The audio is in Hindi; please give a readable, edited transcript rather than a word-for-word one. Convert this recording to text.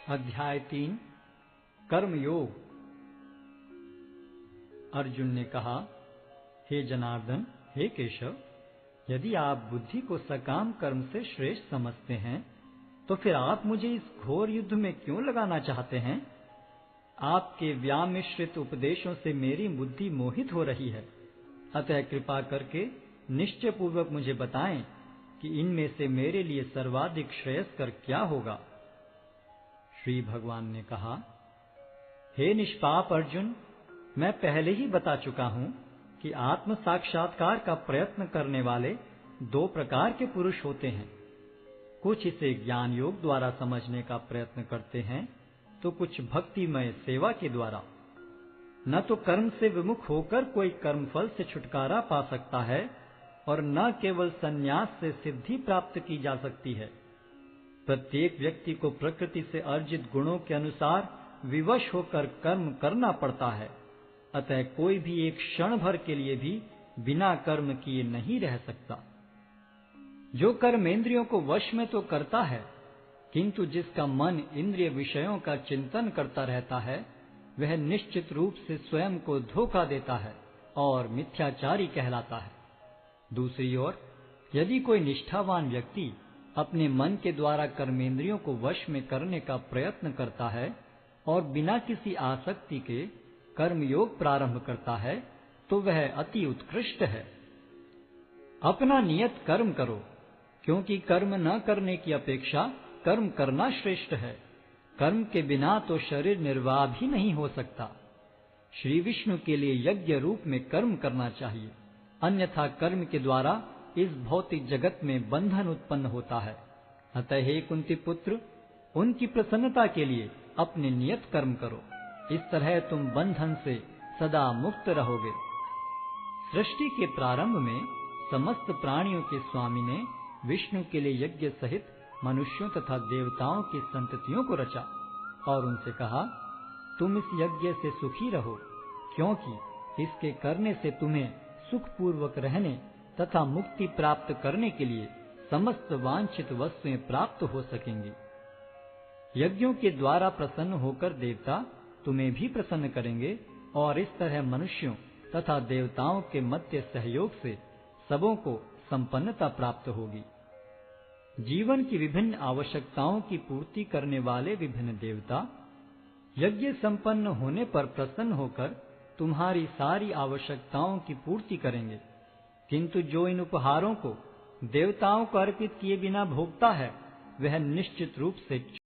अध्याय 3 कर्मयोग। अर्जुन ने कहा, हे जनार्दन, हे केशव, यदि आप बुद्धि को सकाम कर्म से श्रेष्ठ समझते हैं तो फिर आप मुझे इस घोर युद्ध में क्यों लगाना चाहते हैं? आपके व्यामिश्रित उपदेशों से मेरी बुद्धि मोहित हो रही है, अतः कृपा करके निश्चय पूर्वक मुझे बताएं कि इनमें से मेरे लिए सर्वाधिक श्रेयस्कर क्या होगा। श्री भगवान ने कहा, हे निष्पाप अर्जुन, मैं पहले ही बता चुका हूं कि आत्म साक्षात्कार का प्रयत्न करने वाले दो प्रकार के पुरुष होते हैं। कुछ इसे ज्ञान योग द्वारा समझने का प्रयत्न करते हैं तो कुछ भक्तिमय सेवा के द्वारा। न तो कर्म से विमुख होकर कोई कर्मफल से छुटकारा पा सकता है और न केवल संन्यास से सिद्धि प्राप्त की जा सकती है। प्रत्येक व्यक्ति को प्रकृति से अर्जित गुणों के अनुसार विवश होकर कर्म करना पड़ता है, अतः कोई भी एक क्षण भर के लिए भी बिना कर्म किए नहीं रह सकता। जो कर्मेंद्रियों को वश में तो करता है, किंतु जिसका मन इंद्रिय विषयों का चिंतन करता रहता है, वह निश्चित रूप से स्वयं को धोखा देता है और मिथ्याचारी कहलाता है। दूसरी ओर, यदि कोई निष्ठावान व्यक्ति अपने मन के द्वारा कर्मेंद्रियों को वश में करने का प्रयत्न करता है और बिना किसी आसक्ति के कर्मयोग प्रारंभ करता है, तो वह अति उत्कृष्ट है। अपना नियत कर्म करो, क्योंकि कर्म न करने की अपेक्षा कर्म करना श्रेष्ठ है। कर्म के बिना तो शरीर निर्वाह भी नहीं हो सकता। श्री विष्णु के लिए यज्ञ रूप में कर्म करना चाहिए, अन्यथा कर्म के द्वारा इस भौतिक जगत में बंधन उत्पन्न होता है। अतः हे कुंती पुत्र, उनकी प्रसन्नता के लिए अपने नियत कर्म करो। इस तरह तुम बंधन से सदा मुक्त रहोगे। सृष्टि के प्रारंभ में समस्त प्राणियों के स्वामी ने विष्णु के लिए यज्ञ सहित मनुष्यों तथा देवताओं की संततियों को रचा और उनसे कहा, तुम इस यज्ञ से सुखी रहो, क्योंकि इसके करने से तुम्हें सुखपूर्वक रहने तथा मुक्ति प्राप्त करने के लिए समस्त वांछित वस्तुएं प्राप्त हो सकेंगी। यज्ञों के द्वारा प्रसन्न होकर देवता तुम्हें भी प्रसन्न करेंगे और इस तरह मनुष्यों तथा देवताओं के मध्य सहयोग से सबों को संपन्नता प्राप्त होगी। जीवन की विभिन्न आवश्यकताओं की पूर्ति करने वाले विभिन्न देवता यज्ञ संपन्न होने पर प्रसन्न होकर तुम्हारी सारी आवश्यकताओं की पूर्ति करेंगे, किंतु जो इन उपहारों को देवताओं को अर्पित किए बिना भोगता है, वह निश्चित रूप से